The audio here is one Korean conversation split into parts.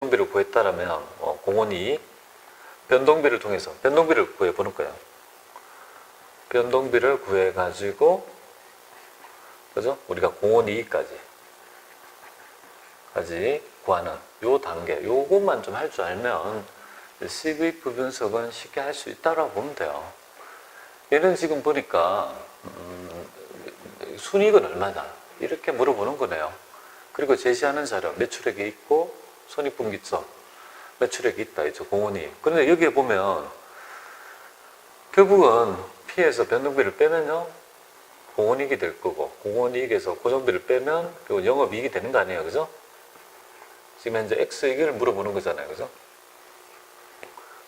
고정비를 구했다라면 공원이 변동비를 통해서 변동비를 구해보는 거예요. 변동비를 구해가지고 그죠? 우리가 공원이익까지 구하는 요 단계, 요것만 좀 할 줄 알면 CVF 분석은 쉽게 할 수 있다고 보면 돼요. 얘는 지금 보니까 순이익은 얼마다 이렇게 물어보는 거네요. 그리고 제시하는 자료 매출액이 있고 손익분기점 매출액이 있다 이죠. 공원이익. 그런데 여기에 보면 결국은 P에서 변동비를 빼면요 공원이익이 될 거고 공원이익에서 고정비를 빼면 결국 영업이익이 되는 거 아니에요. 그죠? 지금 현재 X이익을 물어보는 거잖아요. 그죠?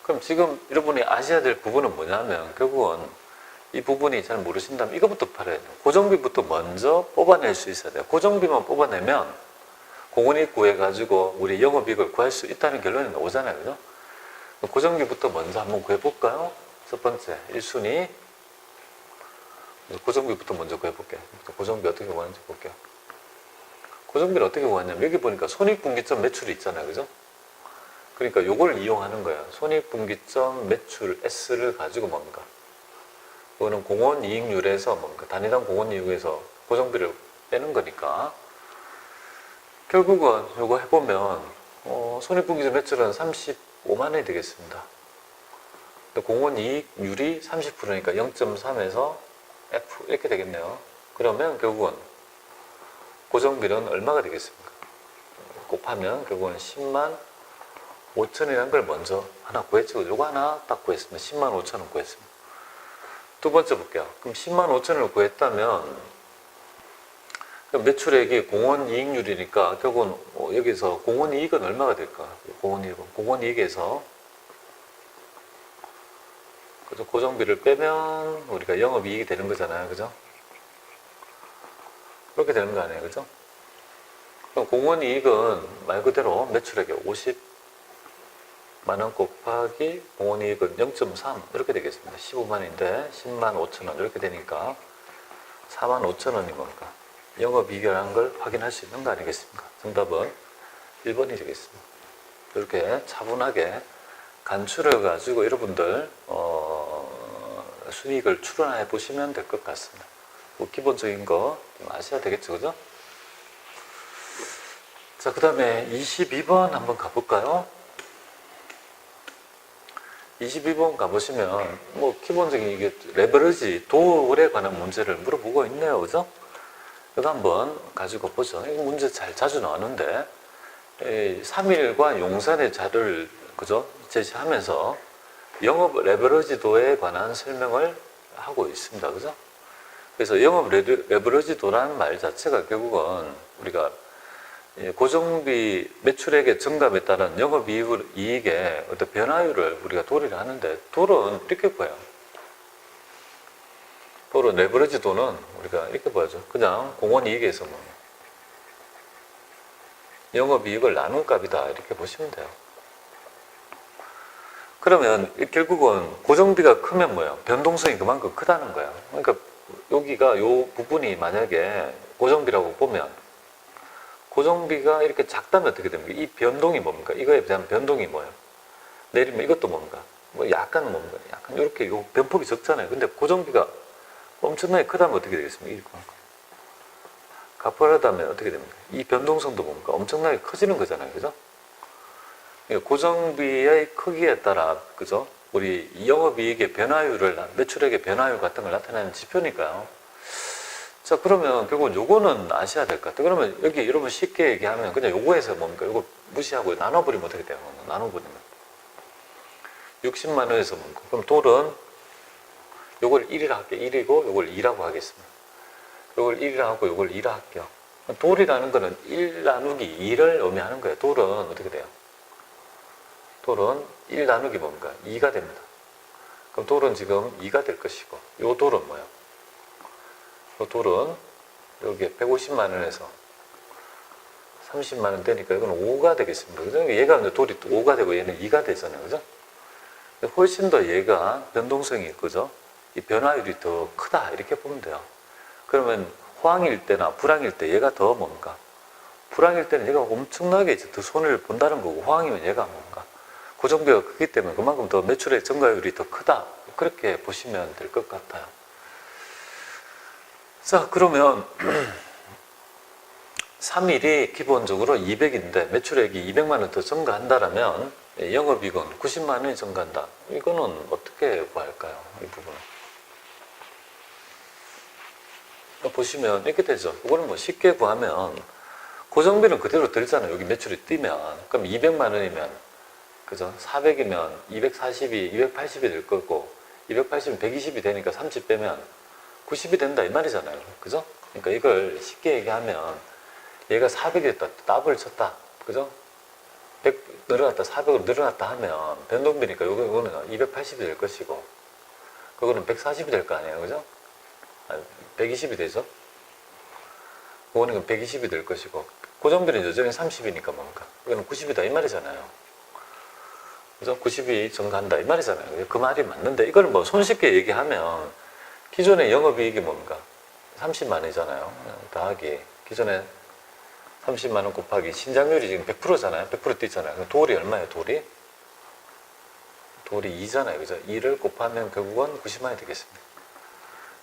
그럼 지금 여러분이 아셔야 될 부분은 뭐냐면 결국은 이 부분이 잘 모르신다면 이거부터 팔아야 돼요. 고정비부터 먼저 뽑아낼 수 있어야 돼요. 고정비만 뽑아내면 공원이익 구해가지고 우리 영업이익을 구할 수 있다는 결론이 나오잖아요. 그죠? 고정비부터 먼저 한번 구해볼까요? 첫 번째 1순위 고정비부터 먼저 구해볼게요. 고정비 어떻게 구하는지 볼게요. 고정비를 어떻게 구하냐면 여기 보니까 손익분기점 매출이 있잖아요. 그죠? 그러니까 요걸 이용하는 거예요. 손익분기점 매출 S를 가지고 뭡니까? 이거는 공원이익률에서 뭡니까? 단위당 공원이익에서 고정비를 빼는 거니까 결국은 요거 해보면 손익분기점 매출은 35만 원이 되겠습니다. 공원이익률이 30%니까 0.3에서 F 이렇게 되겠네요. 그러면 결국은 고정비는 얼마가 되겠습니까? 곱하면 결국은 10만 5천이라는 걸 먼저 하나 구했죠. 요거 하나 딱 구했습니다. 10만 5천원 구했습니다. 두 번째 볼게요. 그럼 10만 5천원을 구했다면 매출액이 공원이익률이니까 결국은 여기서 공원이익은 얼마가 될까? 공원이익에서 그죠? 고정비를 빼면 우리가 영업이익이 되는 거잖아요. 그죠? 그렇게 되는 거 아니에요. 그죠? 그럼 공원이익은 말 그대로 매출액의 50만원 곱하기 공원이익은 0.3 이렇게 되겠습니다. 15만원인데 10만 5천원 이렇게 되니까 4만 5천원이 뭡니까? 영업이익이라는 걸 확인할 수 있는 거 아니겠습니까? 정답은 1번이 되겠습니다. 이렇게 차분하게 간추려 가지고 여러분들 수익을 추론해 보시면 될 것 같습니다. 뭐 기본적인 거 좀 아셔야 되겠죠, 그죠? 자, 그 다음에 22번 한번 가볼까요? 22번 가보시면 뭐 기본적인 이게 레버리지 도울에 관한 문제를 물어보고 있네요, 그죠? 이거 한번 가지고 보죠. 이 문제 자주 나오는데 3일과 용산의 자료를 그죠? 제시하면서 영업 레버리지도에 관한 설명을 하고 있습니다. 그죠? 그래서 영업 레버리지도라는 말 자체가 결국은 우리가 고정비 매출액의 증감에 따른 영업이익의 어떤 변화율을 우리가 도리를 하는데 도는 이렇게 보여요. 도는 레버리지도는 우리가 이렇게 보여죠. 그냥 공원이익에서 뭐 영업이익을 나눈 값이다 이렇게 보시면 돼요. 그러면 결국은 고정비가 크면 뭐예요? 변동성이 그만큼 크다는 거예요. 그러니까 여기가 요 부분이 만약에 고정비라고 보면 고정비가 이렇게 작다면 어떻게 됩니까? 이 변동이 뭡니까? 이거에 대한 변동이 뭐예요? 내리면 이것도 뭡니까? 뭐 약간 뭡니까? 약간 이렇게 요 변폭이 적잖아요. 근데 고정비가 엄청나게 크다면 어떻게 되겠습니까? 이렇게 가파르다면 어떻게 됩니까? 이 변동성도 뭡니까? 엄청나게 커지는 거잖아요. 그죠? 고정비의 크기에 따라, 그죠? 우리 영업이익의 변화율을, 매출액의 변화율 같은 걸 나타내는 지표니까요. 자, 그러면 결국은 요거는 아셔야 될 것 같아요. 그러면 여기 여러분 쉽게 얘기하면 그냥 요거에서 뭡니까? 요거 무시하고 나눠버리면 어떻게 돼요? 나눠버리면. 60만 원에서 뭡니까? 그럼 돌은 요걸 1이라 할게요. 1이고 요걸 2라고 하겠습니다. 요걸 1이라 하고 요걸 2라 할게요. 돌이라는 거는 1 나누기 2를 의미하는 거예요. 돌은 어떻게 돼요? 돌은 1 나누기 뭡니까? 2가 됩니다. 그럼 돌은 지금 2가 될 것이고 요 돌은 뭐예요? 요 돌은 여기에 150만 원에서 30만 원 되니까 이건 5가 되겠습니다. 그죠? 얘가 돌이 5가 되고 얘는 2가 되잖아요. 그죠? 훨씬 더 얘가 변동성이 그죠? 이 변화율이 더 크다 이렇게 보면 돼요. 그러면 호황일 때나 불황일 때 얘가 더 뭡니까? 불황일 때는 얘가 엄청나게 이제 더 손해를 본다는 거고, 호황이면 얘가 뭔가 고정비가 크기 때문에 그만큼 더 매출액 증가율이 더 크다. 그렇게 보시면 될 것 같아요. 자, 그러면 3일이 기본적으로 200인데 매출액이 200만 원 더 증가한다라면 영업이익은 90만 원이 증가한다. 이거는 어떻게 구할까요? 이 부분은. 보시면 이렇게 되죠. 이거는 뭐 쉽게 구하면 고정비는 그대로 들잖아요. 여기 매출이 뛰면. 그럼 200만 원이면, 그죠? 400이면 240이, 280이 될 거고, 280은 120이 되니까 30 빼면 90이 된다. 이 말이잖아요. 그죠? 그러니까 이걸 쉽게 얘기하면 얘가 400이었다. 더블 쳤다. 그죠? 100 늘어났다. 400으로 늘어났다 하면 변동비니까 이거는 280이 될 것이고, 그거는 140이 될 거 아니에요. 그죠? 120이 되죠? 그거는 120이 될 것이고, 고정비는 여전히 30이니까 뭔가. 이거는 90이다. 이 말이잖아요. 그죠? 90이 증가한다. 이 말이잖아요. 그 말이 맞는데, 이걸 뭐 손쉽게 얘기하면, 기존의 영업이익이 뭡니까? 30만 원이잖아요. 더하기, 기존에 30만 원 곱하기, 신장률이 지금 100%잖아요. 100% 뛰잖아요. 돌이 얼마예요, 돌이? 돌이 2잖아요. 그죠? 2를 곱하면 결국은 90만 원이 되겠습니다.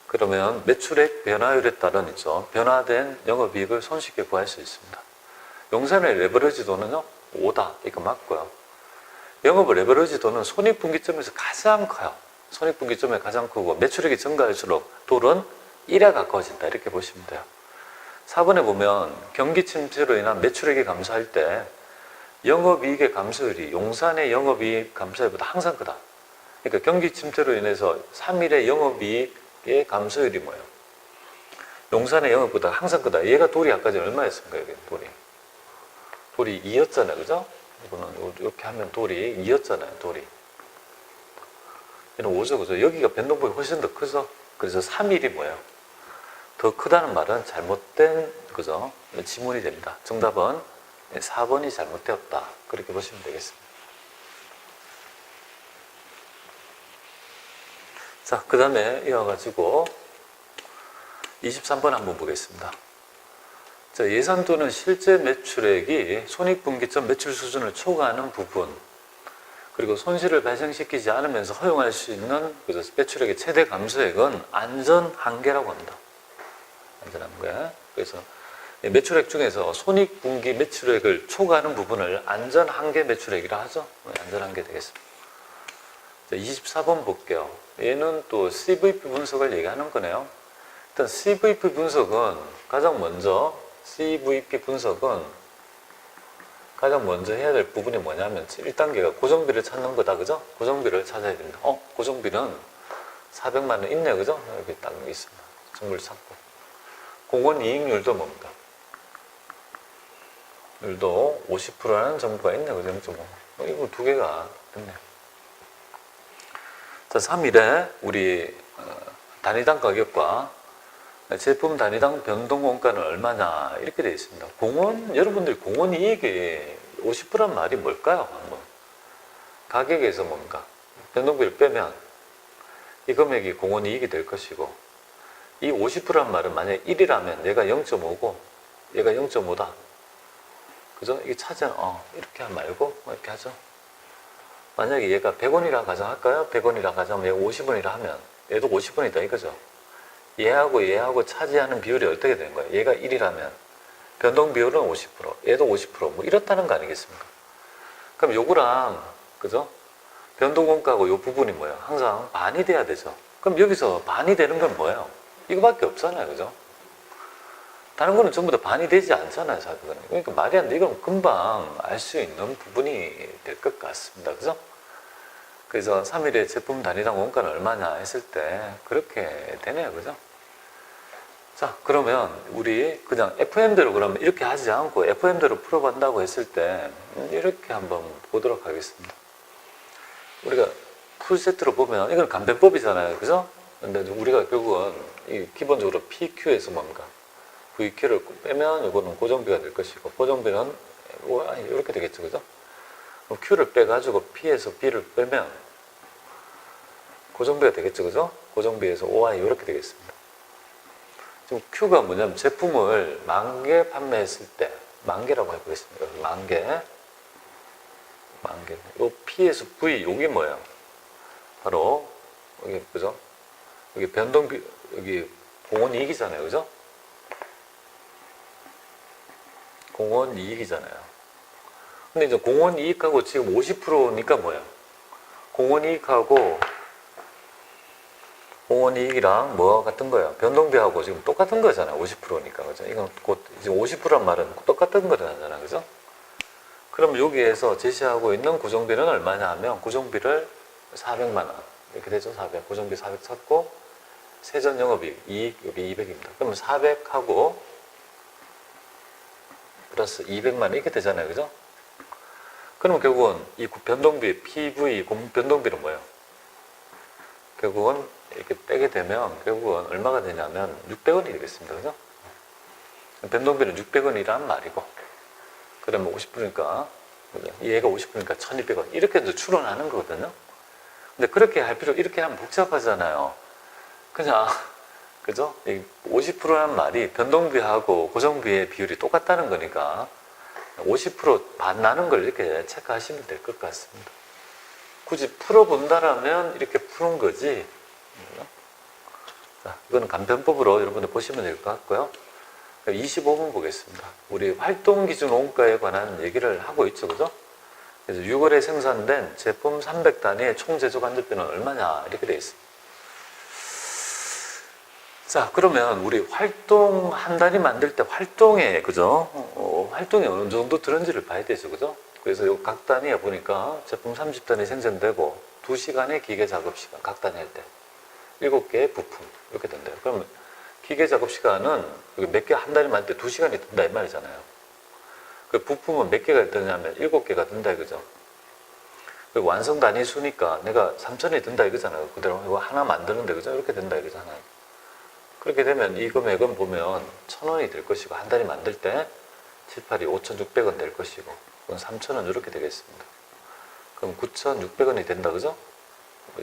그러면 매출액 변화율에 따른 있죠. 변화된 영업이익을 손쉽게 구할 수 있습니다. 용산의 레버리지도는요, 5다. 이거 맞고요. 영업의 레버리지도는 손익분기점에서 가장 커요. 손익분기점이 가장 크고 매출액이 증가할수록 돌은 1에 가까워진다. 이렇게 보시면 돼요. 4번에 보면 경기 침체로 인한 매출액이 감소할 때 영업이익의 감소율이 용산의 영업이익 감소율보다 항상 크다. 그러니까 경기 침체로 인해서 3일의 영업이익의 감소율이 뭐예요? 용산의 영업보다 항상 크다. 얘가 돌이 아까 전에 얼마였습니까? 여기 돌이 2였잖아요. 그죠? 이거는 이렇게 하면 돌이 2였잖아요. 돌이. 얘는 5죠. 그죠? 여기가 변동폭이 훨씬 더 크죠? 그래서 3일이 뭐예요? 더 크다는 말은 잘못된, 그죠? 지문이 됩니다. 정답은 4번이 잘못되었다. 그렇게 보시면 되겠습니다. 자, 그 다음에 이어가지고 23번 한번 보겠습니다. 자, 예산 또는 실제 매출액이 손익분기점 매출 수준을 초과하는 부분, 그리고 손실을 발생시키지 않으면서 허용할 수 있는 매출액의 최대 감소액은 안전 한계라고 합니다. 안전 한계. 그래서 매출액 중에서 손익분기 매출액을 초과하는 부분을 안전 한계 매출액이라 하죠. 안전 한계 되겠습니다. 자, 24번 볼게요. 얘는 또 CVP 분석을 얘기하는 거네요. 일단 CVP 분석은 가장 먼저 해야 될 부분이 뭐냐면 1단계가 고정비를 찾는 거다. 그죠? 고정비를 찾아야 됩니다. 고정비는 400만 원 있네요. 그죠? 여기 딱 있습니다. 정보를 찾고. 공원 이익률도 뭡니까? 율도 50%라는 정보가 있네요. 그죠? 0.5. 이거 두 개가 됐네요. 자, 3일에 우리 단위당 가격과 제품 단위당 변동 원가는 얼마냐 이렇게 되어 있습니다. 여러분들이 공원 이익이 50%란 말이 뭘까요? 한번 가격에서 뭡니까? 변동비를 빼면 이 금액이 공원 이익이 될 것이고, 이 50%란 말은 만약에 1이라면 얘가 0.5고 얘가 0.5다. 그죠? 이게 차지는 이렇게 하면 말고 이렇게 하죠. 만약에 얘가 100원이라 가정할까요? 100원이라 가정하면 얘가 50원이라 하면 얘도 50원이다 이거죠. 얘하고 차지하는 비율이 어떻게 되는 거예요? 얘가 1이라면 변동 비율은 50%, 얘도 50%, 뭐 이렇다는 거 아니겠습니까? 그럼 요거랑, 그죠? 변동 원가하고 요 부분이 뭐예요? 항상 반이 돼야 되죠. 그럼 여기서 반이 되는 건 뭐예요? 이거밖에 없잖아요. 그죠? 다른 거는 전부 다 반이 되지 않잖아요. 사실은. 그러니까 말이 안 돼. 이건 금방 알 수 있는 부분이 될 것 같습니다. 그죠? 그래서 3일에 제품 단위당 원가는 얼마냐 했을 때 그렇게 되네요. 그죠? 자, 그러면 우리 그냥 FM대로 그러면 이렇게 하지 않고 FM대로 풀어본다고 했을 때 이렇게 한번 보도록 하겠습니다. 우리가 풀세트로 보면 이건 간편법이잖아요. 그죠? 근데 우리가 결국은 기본적으로 PQ에서 뭡니까? VQ를 빼면 이거는 고정비가 될 것이고, 고정비는 이렇게 되겠죠. 그죠? 그럼 Q를 빼가지고 P에서 B를 빼면 고정비가 되겠죠. 그죠? 고정비에서 OI 이렇게 되겠습니다. 지금 Q가 뭐냐면 제품을 10,000개 판매했을 때 만개라고 해보겠습니다. 여기 만개. 요 P에서 V, 요게 뭐예요? 바로, 여기, 그죠? 여기 여기 공원 이익이잖아요. 그죠? 공원 이익이잖아요. 근데 이제 공원 이익하고 지금 50%니까 뭐예요? 공원 이익이랑 뭐가 같은 거예요? 변동비하고 지금 똑같은 거잖아요. 50%니까. 그죠? 이건 곧, 지금 50%란 말은 똑같은 거잖아요. 그죠? 그럼 여기에서 제시하고 있는 고정비는 얼마냐 하면, 고정비를 400만 원. 이렇게 되죠? 400. 고정비 400 찾고, 세전 영업이익, 이익, 여기 200입니다. 그러면 400하고, 플러스 200만 원 이렇게 되잖아요. 그죠? 그러면 결국은 이 변동비, PV, 변동비는 뭐예요? 결국은 이렇게 빼게 되면 결국은 얼마가 되냐면 600원이 되겠습니다. 그죠? 변동비는 600원이란 말이고, 그러면 50%니까, 얘가 50%니까 1200원. 이렇게 이제 추론하는 거거든요. 근데 그렇게 할 이렇게 하면 복잡하잖아요. 그냥, 그죠? 50%란 말이 변동비하고 고정비의 비율이 똑같다는 거니까 50%반 나는 걸 이렇게 체크하시면 될 것 같습니다. 굳이 풀어본다라면 이렇게 푸는 거지. 자, 이거는 간편법으로 여러분들 보시면 될 것 같고요. 25번 보겠습니다. 우리 활동기준 원가에 관한 얘기를 하고 있죠. 그죠? 그래서 6월에 생산된 제품 300단위의 총 제조 간접비는 얼마냐 이렇게 되어 있습니다. 자, 그러면 우리 활동 한 단위 만들 때 활동에, 그죠? 활동이 어느 정도 들은지를 봐야 되죠. 그죠? 그래서 요 각 단위에 보니까 제품 30단위 생산되고 2시간의 기계 작업 시간, 각 단위 할 때 7개의 부품 이렇게 된대요. 그러면 기계 작업 시간은 몇 개 한 단위 만들 때 2시간이 든다 이 말이잖아요. 그 부품은 몇 개가 드냐면 7개가 든다 이거죠. 그리고 완성 단위 수니까 내가 3,000이 든다 이거잖아요. 그대로 이거 하나 만드는데, 그죠? 이렇게 된다 이거잖아요. 그렇게 되면 이 금액은 보면 1,000원이 될 것이고, 한 달이 만들 때 7, 8이 5,600원 될 것이고, 그건 3,000원 이렇게 되겠습니다. 그럼 9,600원이 된다, 그죠?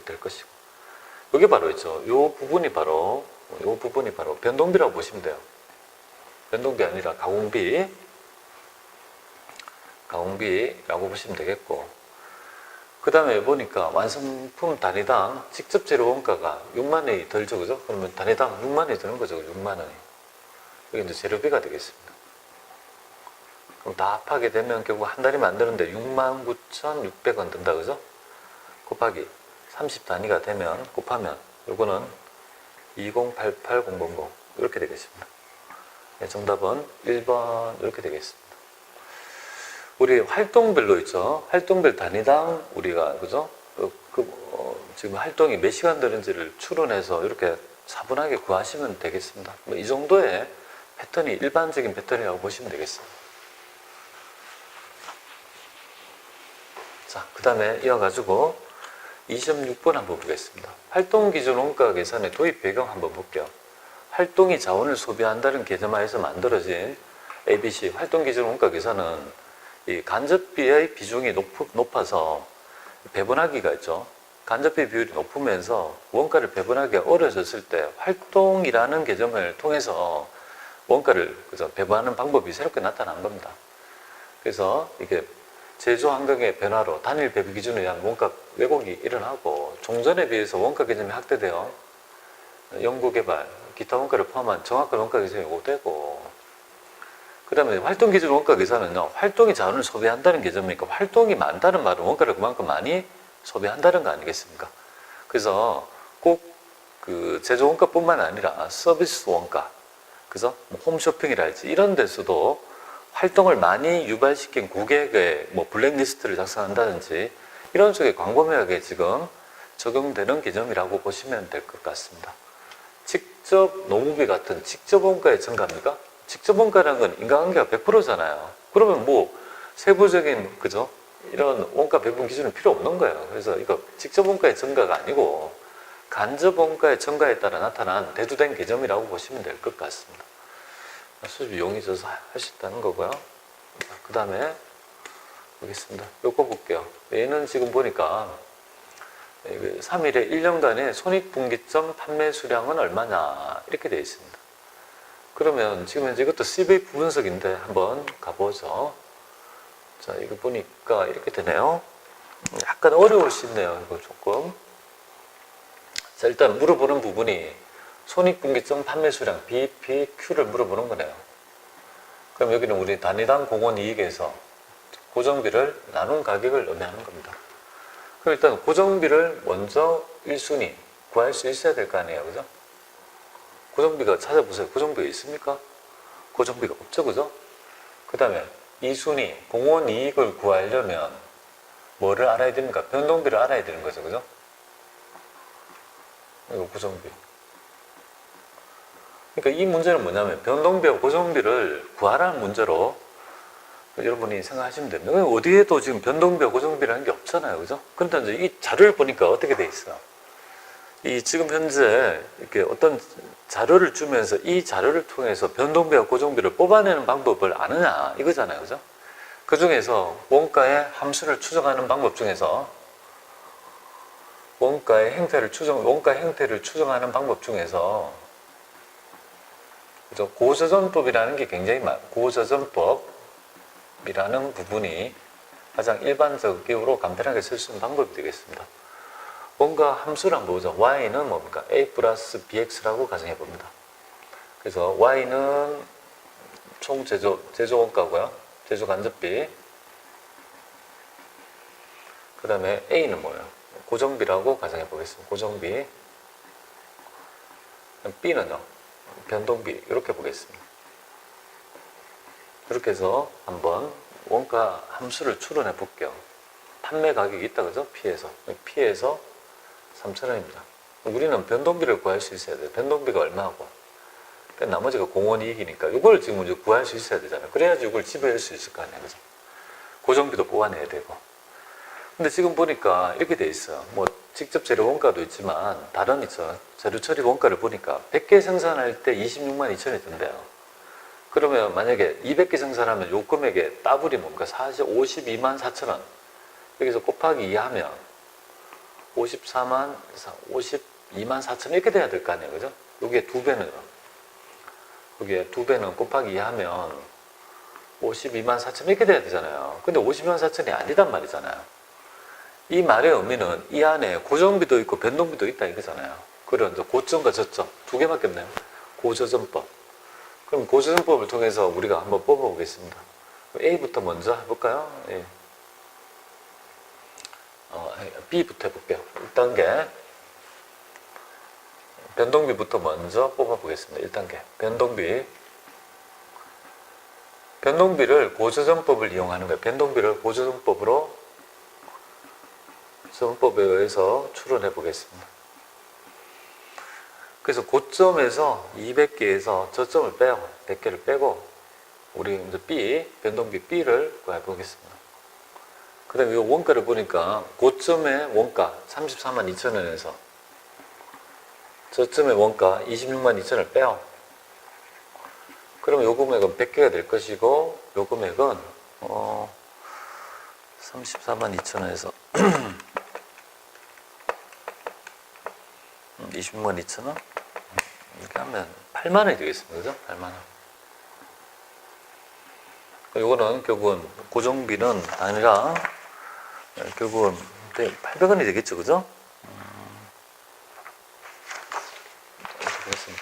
될 것이고. 여기 바로 있죠. 요 부분이 바로 변동비라고 보시면 돼요. 변동비 아니라 가공비라고 보시면 되겠고, 그 다음에 보니까 완성품 단위당 직접 재료 원가가 6만 원이 들죠, 그죠? 그러면 단위당 6만 원이 드는 거죠, 6만 원이. 이게 이제 재료비가 되겠습니다. 그럼 다 합하게 되면 결국 한 달이 만드는데 69,600원 든다, 그죠? 곱하기 30단위가 되면, 곱하면, 요거는 2088000 이렇게 되겠습니다. 네, 정답은 1번 이렇게 되겠습니다. 우리 활동별로 있죠. 활동별 단위당 우리가, 그죠? 지금 활동이 몇 시간 되는지를 추론해서 이렇게 차분하게 구하시면 되겠습니다. 이 정도의 패턴이 일반적인 패턴이라고 보시면 되겠습니다. 자, 그 다음에 이어가지고 26번 한번 보겠습니다. 활동기준 원가 계산의 도입 배경 한번 볼게요. 활동이 자원을 소비한다는 개념하에서 만들어진 ABC 활동기준 원가 계산은 이 간접비의 비중이 높아서 배분하기가 있죠. 간접비 비율이 높으면서 원가를 배분하기가 어려졌을 때 활동이라는 개념을 통해서 원가를, 그죠, 배분하는 방법이 새롭게 나타난 겁니다. 그래서 이게 제조 환경의 변화로 단일 배분 기준에 의한 원가 왜곡이 일어나고, 종전에 비해서 원가 개념이 확대되어 연구개발, 기타 원가를 포함한 정확한 원가 개념이 요구되고, 그 다음에 활동기준 원가 계산은요, 활동이 자원을 소비한다는 개념이니까 활동이 많다는 말은 원가를 그만큼 많이 소비한다는 거 아니겠습니까? 그래서 꼭 그 제조 원가뿐만 아니라 서비스 원가, 그죠? 뭐 홈쇼핑이랄지 이런 데서도 활동을 많이 유발시킨 고객의 뭐 블랙리스트를 작성한다든지 이런 쪽에 광범위하게 지금 적용되는 개념이라고 보시면 될 것 같습니다. 직접 노무비 같은 직접 원가의 증가입니까? 직접 원가라는 건 인과관계가 100%잖아요. 그러면 뭐 세부적인, 그죠? 이런 원가 배분 기준은 필요 없는 거예요. 그래서 이거 직접 원가의 증가가 아니고 간접 원가의 증가에 따라 나타난 대두된 개념이라고 보시면 될 것 같습니다. 수집이 용이져서 할 수 있다는 거고요. 그 다음에 보겠습니다. 요거 볼게요. 얘는 지금 보니까 3일에 1년간의 손익분기점 판매 수량은 얼마냐 이렇게 되어 있습니다. 그러면 지금 현재 이것도 CVF 분석인데 한번 가보죠. 자, 이거 보니까 이렇게 되네요. 약간 어려울 수 있네요. 이거 조금. 자, 일단 물어보는 부분이 손익분기점 판매수량 BPQ를 물어보는 거네요. 그럼 여기는 우리 단위당 공원이익에서 고정비를 나눈 가격을 의미하는 겁니다. 그럼 일단 고정비를 먼저 1순위 구할 수 있어야 될 거 아니에요. 그죠? 고정비가 찾아보세요. 고정비가 있습니까? 고정비가 없죠. 그죠? 그 다음에 2순위 공원이익을 구하려면 뭐를 알아야 됩니까? 변동비를 알아야 되는 거죠. 그죠? 이거 고정비. 그러니까 이 문제는 뭐냐면 변동비와 고정비를 구하라는 문제로 여러분이 생각하시면 됩니다. 어디에도 지금 변동비와 고정비라는 게 없잖아요. 그죠? 근데 이제 이 자료를 보니까 어떻게 돼 있어요? 이 지금 현재 이렇게 어떤 자료를 주면서 이 자료를 통해서 변동비와 고정비를 뽑아내는 방법을 아느냐 이거잖아요. 그죠? 그 중에서 원가의 함수를 추정하는 방법 중에서 원가 형태를 추정하는 방법 중에서 그죠? 고조정법이라는 게 굉장히 고조정법이라는 부분이 가장 일반적으로 간편하게 쓸 수 있는 방법이 되겠습니다. 원가 함수를 한번 보죠. y는 뭡니까? a 플러스 bx라고 가정해 봅니다. 그래서 y는 총 제조 원가고요. 제조 간접비. 그 다음에 a는 뭐예요? 고정비라고 가정해 보겠습니다. 고정비. b는요? 변동비. 이렇게 보겠습니다. 이렇게 해서 한번 원가 함수를 추론해 볼게요. 판매 가격이 있다 그죠? P에서 3,000원입니다. 우리는 변동비를 구할 수 있어야 돼요. 변동비가 얼마고 나머지가 공원이익이니까 이걸 지금 이제 구할 수 있어야 되잖아요. 그래야지 이걸 지불할 수 있을 거 아니에요. 그죠? 고정비도 뽑아내야 되고. 근데 지금 보니까 이렇게 돼 있어요. 뭐 직접 재료 원가도 있지만 다른 있죠. 재료 처리 원가를 보니까 100개 생산할 때 26만 2천원이 든대요. 그러면 만약에 200개 생산하면 요 금액의 따블이 뭡니까? 52만 4천원. 여기서 곱하기 2 하면 52만 4천원 이렇게 돼야 될 거 아니에요. 그죠? 여기에 2배는 여기에 2배는 곱하기 2 하면 52만 4천 이렇게 돼야 되잖아요. 근데 52만 4천이 아니단 말이잖아요. 이 말의 의미는 이 안에 고정비도 있고 변동비도 있다 이거잖아요. 그런 고점과 저점 두 개밖에 없네요. 고저점법. 그럼 고저점법을 통해서 우리가 한번 뽑아보겠습니다. A부터 먼저 해볼까요? 예. B부터 해볼게요. 1단계 변동비부터 먼저 뽑아보겠습니다. 1단계 변동비를 고조정법을 이용하는 거예요. 변동비를 고조정법에 의해서 추론해 보겠습니다. 그래서 고점에서 200개에서 저점을 빼요. 100개를 빼고 우리 이제 변동비 B를 구해 보겠습니다. 그 다음에 이 원가를 보니까 고점의 원가 34만 2천원에서 저점의 원가 26만 2천원을 빼요. 그러면 요 금액은 100개가 될 것이고 요 금액은 34만 2천원에서 26만 2천원 이렇게 하면 8만원이 되겠습니다. 그죠? 8만원. 요거는 결국은 고정비는 아니라 결국은 800원이 되겠죠. 그죠?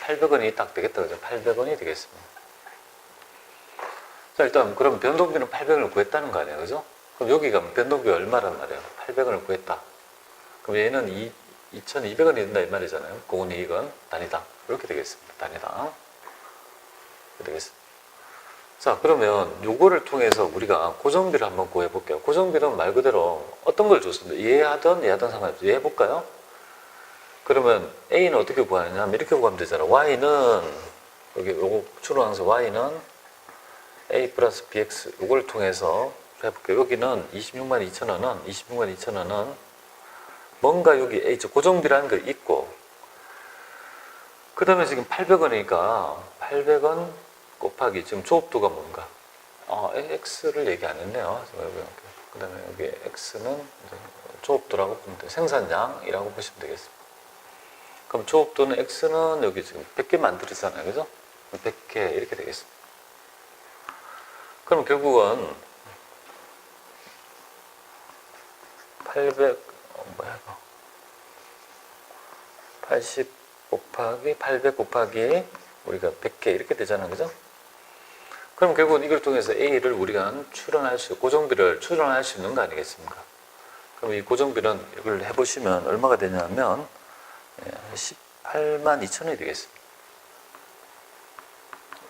800원이 딱 되겠다. 그죠? 800원이 되겠습니다. 자, 일단 그럼 변동비는 800원을 구했다는 거 아니에요. 그죠? 그럼 여기 가면 변동비 얼마란 말이에요? 800원을 구했다. 그럼 얘는 2,200원이 된다 이 말이잖아요. 공원이익은 단위당. 이렇게 되겠습니다. 단위당. 이렇게 되겠습니다. 자, 그러면 요거를 통해서 우리가 고정비를 한번 구해 볼게요. 고정비는 말 그대로 어떤 걸 줬습니다. 얘하든 상관없어요. 얘 해볼까요? 그러면 A는 어떻게 구하느냐 하면 이렇게 구하면 되잖아요. Y는 여기 요거 추론하면서 Y는 A 플러스 BX 요걸 통해서 해볼게요. 여기는 26만 2천원은 뭔가 여기 H 고정비라는 거 있고 그 다음에 지금 800원이니까 800원 곱하기 지금 조업도가 뭔가 X를 얘기 안 했네요. 그 다음에 여기 X는 조업도라고 보면 돼요. 생산량이라고 보시면 되겠습니다. 그럼 조업도는 X는 여기 지금 100개 만들었잖아요. 그죠? 100회 이렇게 되겠습니다. 그럼 결국은 800 뭐야 이거 80 곱하기 800 곱하기 우리가 100개 이렇게 되잖아, 그죠? 그럼 결국은 이걸 통해서 A를 우리가 추론할 수, 고정비를 추론할 수 있는 거 아니겠습니까? 그럼 이 고정비는 이걸 해보시면 얼마가 되냐면 18만 2천원이 되겠습니다.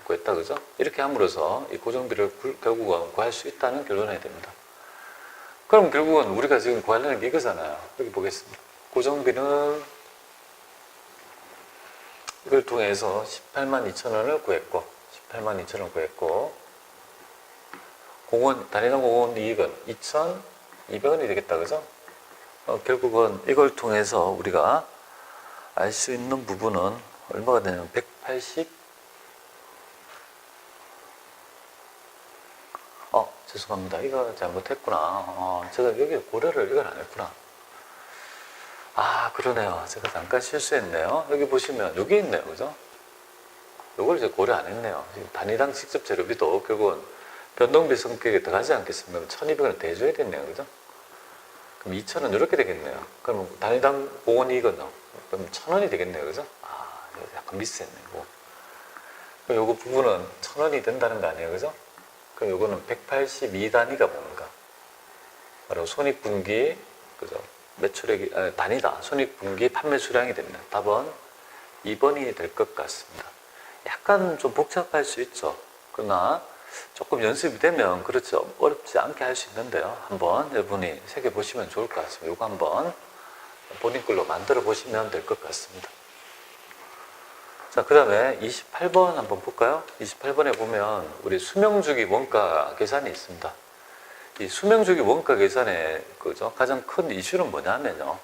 구했다, 그죠? 이렇게 함으로써 이 고정비를 결국은 구할 수 있다는 결론이 됩니다. 그럼 결국은 우리가 지금 구하려는 게 이거잖아요. 여기 보겠습니다. 고정비는 이걸 통해서 18만 2천원을 구했고, 18만 2천원 구했고, 단위당 공원 이익은 2,200원이 되겠다, 그죠? 결국은 이걸 통해서 우리가 알 수 있는 부분은 얼마가 되냐면 180, 죄송합니다. 이거 잘못했구나. 제가 여기 고려를 이걸 안 했구나. 그러네요. 제가 잠깐 실수했네요. 여기 보시면 여기 있네요. 그죠? 이걸 이제 고려 안 했네요. 단위당 직접 재료비도 결국은 변동비 성격에 들어가지 않겠습니까? 1,200원을 대줘야겠네요. 그죠? 그럼 2,000원 이렇게 되겠네요. 그럼 단위당 공원 이익은 그럼 1,000원이 되겠네요. 그죠? 이거 약간 미스했네. 그럼 요거 부분은 1,000원이 된다는 거 아니에요. 그죠? 그럼 요거는 182단위가 뭡니까? 바로 손익분기, 그죠? 매출액이, 단위다. 손익분기 판매 수량이 됩니다. 답은 2번이 될 것 같습니다. 약간 좀 복잡할 수 있죠. 그러나 조금 연습이 되면 그렇죠. 어렵지 않게 할 수 있는데요. 한번 여러분이 새겨보시면 좋을 것 같습니다. 이거 한번 본인 걸로 만들어 보시면 될 것 같습니다. 자, 그 다음에 28번 한번 볼까요? 28번에 보면 우리 수명주기 원가 계산이 있습니다. 이 수명주기 원가 계산의 그죠? 가장 큰 이슈는 뭐냐면요.